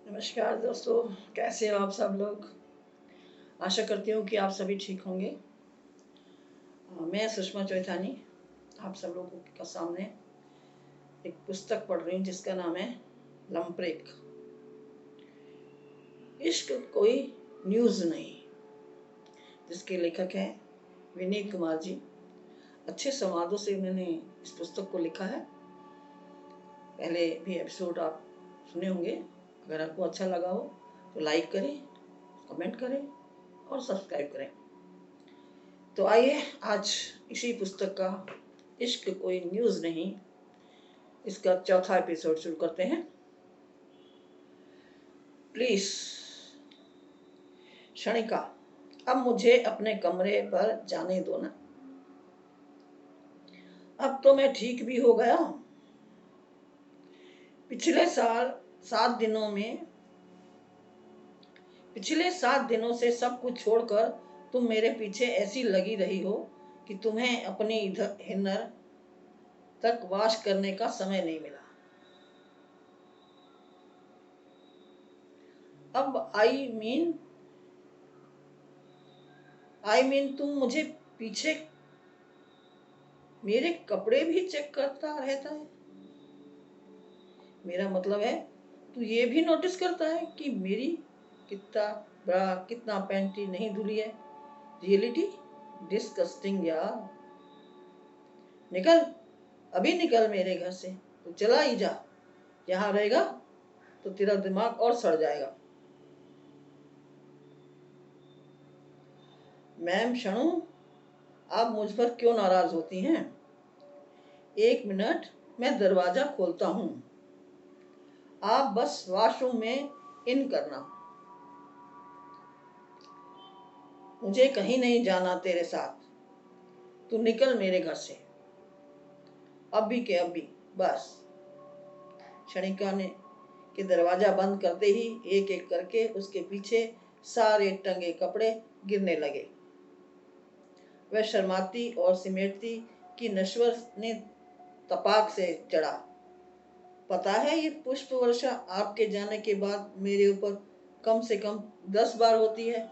नमस्कार दोस्तों, कैसे हो आप सब लोग। आशा करती हूँ कि आप सभी ठीक होंगे। मैं सुषमा चौथानी आप सब लोगों के सामने एक पुस्तक पढ़ रही हूँ जिसका नाम है लंपरेक। इश्क कोई न्यूज़ नहीं, जिसके लेखक हैं विनीत कुमार जी। अच्छे संवादों से उन्होंने इस पुस्तक को लिखा है। पहले भी एपिसोड आप सुने होंगे। अगर आपको अच्छा लगा हो तो लाइक करें, कमेंट करें और सब्सक्राइब करें। तो आइए आज इसी पुस्तक का इश्क कोई न्यूज़ नहीं, इसका चौथा एपिसोड शुरू करते हैं। प्लीज क्षणिका, अब मुझे अपने कमरे पर जाने दो ना। अब तो मैं ठीक भी हो गया। पिछले साल 7 दिनों में पिछले 7 दिनों से सब कुछ छोड़कर तुम मेरे पीछे ऐसी लगी रही हो कि तुम्हें अपनी इधर तक वाश करने का समय नहीं मिला। अब आई मीन तुम मुझे पीछे मेरे कपड़े भी चेक करता रहता है। मेरा मतलब है तू ये भी नोटिस करता है कि मेरी कितना ब्रा कितना पैंटी नहीं धुली है। रियलिटी डिस्कस्टिंग यार। निकल, अभी निकल मेरे घर से। तू चला ही जा, यहाँ रहेगा तो तेरा दिमाग और सड़ जाएगा। मैम शणु, आप मुझ पर क्यों नाराज होती हैं? 1 मिनट, मैं दरवाजा खोलता हूँ, आप बस वॉशरूम में इन करना। मुझे कहीं नहीं जाना तेरे साथ। तू निकल मेरे घर से, अभी के अभी बस। क्षणिका ने के दरवाजा बंद करते ही एक एक करके उसके पीछे सारे टंगे कपड़े गिरने लगे। वह शर्माती और सिमटती कि नश्वर ने तपाक से चढ़ा। पता है ये पुष्प वर्षा आपके जाने के बाद मेरे ऊपर कम से कम 10 बार होती है।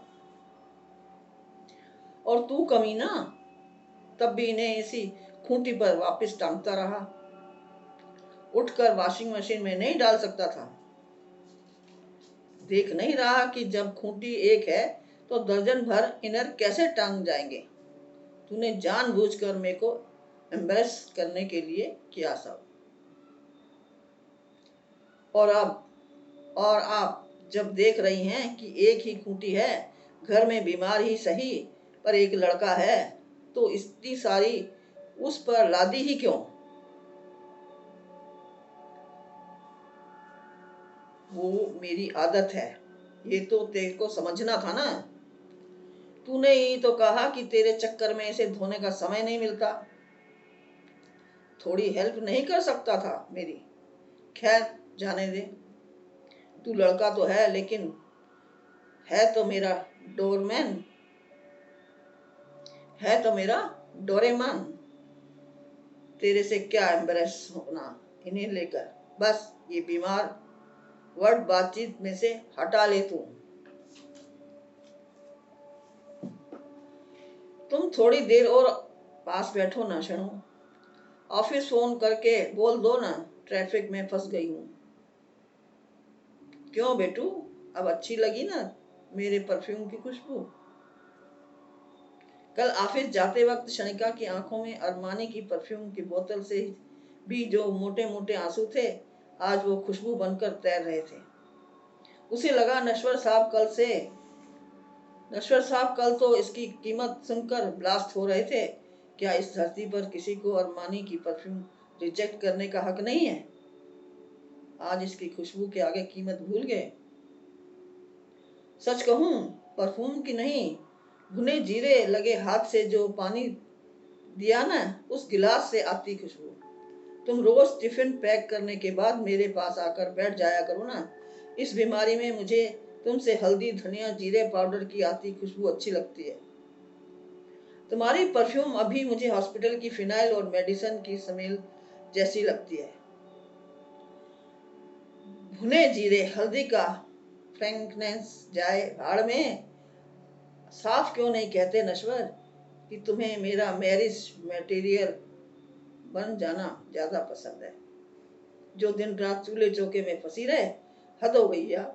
और तू कमीना तब भी इन्हें इसी खूंटी पर वापस टांगता रहा। उठकर वॉशिंग मशीन में नहीं डाल सकता था? देख नहीं रहा कि जब खूंटी एक है तो दर्जन भर इनर कैसे टांग जाएंगे? तूने जानबूझकर मेरे को एम्बेरस करने के लिए किया सब। और आप जब देख रही हैं कि एक ही खूंटी है, घर में बीमार ही सही पर एक लड़का है, तो इतनी सारी उस पर लादी ही क्यों? वो मेरी आदत है, ये तो तेरे को समझना था ना। तूने ही तो कहा कि तेरे चक्कर में इसे धोने का समय नहीं मिलता। थोड़ी हेल्प नहीं कर सकता था मेरी? खैर जाने दे। तू लड़का तो है, लेकिन है तो मेरा डोरमैन, है तो मेरा डोरेमन। तेरे से क्या एम्बरेस होना इन्हें लेकर। बस ये बीमार वर्ड बातचीत में से हटा ले तू। तुम थोड़ी देर और पास बैठो ना शणु। ऑफिस फोन करके बोल दो ना ट्रैफिक में फंस गई हूँ। क्यों बेटू, अब अच्छी लगी ना मेरे परफ्यूम की खुशबू? कल ऑफिस जाते वक्त क्षणिका की आंखों में अरमानी की परफ्यूम की बोतल से भी जो मोटे मोटे आंसू थे, आज वो खुशबू बनकर तैर रहे थे। उसे लगा नश्वर साहब कल तो इसकी कीमत सुनकर ब्लास्ट हो रहे थे। क्या इस धरती पर किसी को अरमानी की परफ्यूम रिजेक्ट करने का हक नहीं है? आज इसकी खुशबू के आगे कीमत भूल गए। सच कहूं, परफ्यूम की नहीं, भुने जीरे लगे हाथ से जो पानी दिया ना, उस गिलास से आती खुशबू। तुम रोज टिफिन पैक करने के बाद मेरे पास आकर बैठ जाया करो ना। इस बीमारी में मुझे तुमसे हल्दी धनिया जीरे पाउडर की आती खुशबू अच्छी लगती है। तुम्हारी परफ्यूम अभी मुझे हॉस्पिटल की फिनाइल और मेडिसिन की स्मेल जैसी लगती है। भुने जीरे हल्दी का फ्रैंकनेस जाए भाड़ में। साफ क्यों नहीं कहते नश्वर कि तुम्हें मेरा मैरिज मटेरियल बन जाना ज्यादा पसंद है, जो दिन रात चूल्हे चौके में फंसी रहे। हद हो गई यार।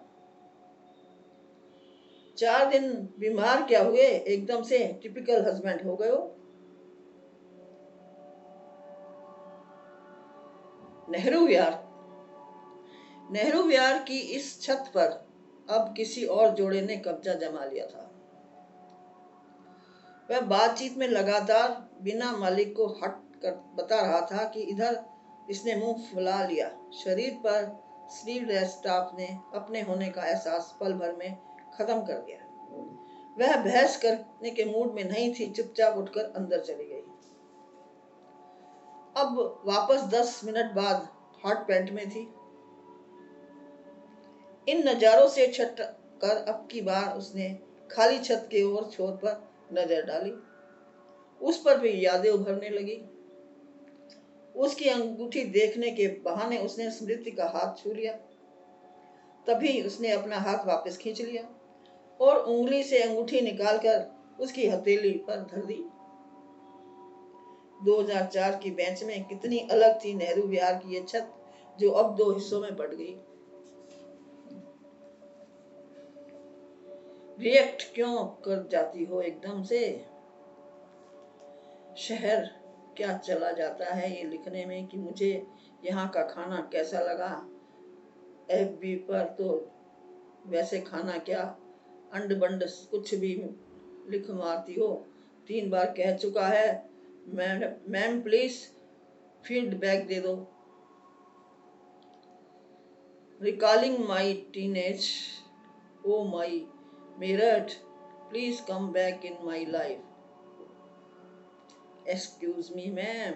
4 दिन बीमार क्या हुए, एकदम से टिपिकल हस्बैंड हो गए हो। नेहरू विहार। नेहरू विहार की इस छत पर अब किसी और जोड़े ने कब्जा जमा लिया था। वह बातचीत में लगातार बिना मालिक को हट कर बता रहा था कि इधर इसने मुंह फुला लिया। शरीर पर स्लीवलेस स्टाफ ने अपने होने का एहसास पल भर में खत्म कर दिया। वह बहस करने के मूड में नहीं थी, चुपचाप उठकर अंदर चली गई। अब वापस 10 मिनट बाद हॉट पैंट में थी। इन नजारों से छट कर अब की बार उसने खाली छत के ओर छोर पर नजर डाली। उस पर भी यादें उभरने लगी। उसकी अंगूठी देखने के बहाने उसने स्मृति का हाथ छू लिया। तभी उसने अपना हाथ वापस खींच लिया और उंगली से अंगूठी निकालकर उसकी हथेली पर धर दी। 2004 की बेंच में कितनी अलग थी नेहरू विहार की ये छत, जो अब 2 हिस्सों में बट गई। रिएक्ट क्यों कर जाती हो एकदम से? शहर क्या चला जाता है ये लिखने में कि मुझे यहाँ का खाना कैसा लगा। एफबी पर तो वैसे खाना क्या, अंड बंड कुछ भी लिख मारती हो। 3 बार कह चुका है। मैम प्लीज फीडबैक दे दो। Recalling my teenage, oh my Meerut, please come back in my life. Excuse me ma'am,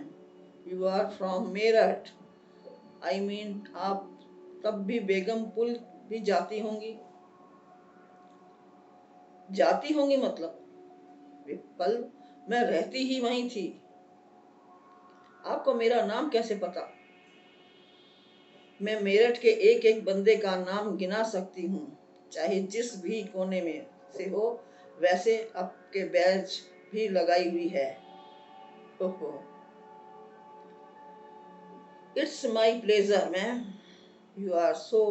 you are from Meerut. I mean आप तब भी बेगमपुर भी जाती होंगी। जाती होंगी मतलब? विपल, मैं रहती ही वहीं थी। आपको मेरा नाम कैसे पता? मैं मेरठ के एक एक बंदे का नाम गिना सकती हूँ, चाहे जिस भी कोने में से हो। वैसे आपके बैज भी लगाई हुई है। ओहो, it's my pleasure ma'am, you are so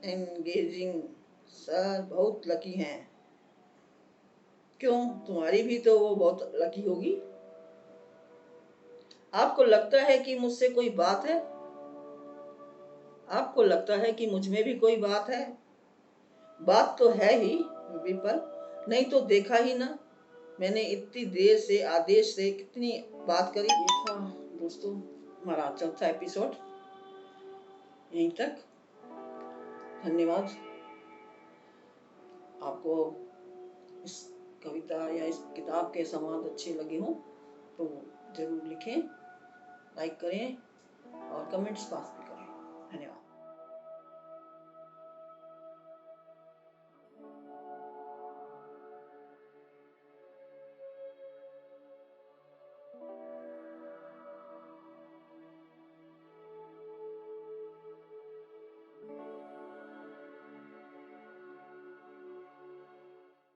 engaging. Sir बहुत लकी हैं। क्यों, तुम्हारी भी तो वो बहुत लकी होगी। आपको लगता है कि मुझसे कोई बात है? आपको लगता है कि मुझ में भी कोई बात है? बात तो है ही विपल, नहीं तो देखा ही ना मैंने इतनी देर से आदेश से कितनी बात करी। ये था दोस्तों हमारा चौथा एपिसोड, यहीं तक। धन्यवाद। आपको इस कविता या इस किताब के संवाद अच्छे लगे हों तो जरूर लिखें, लाइक करें और कमेंट्स पास भी करें। धन्यवाद।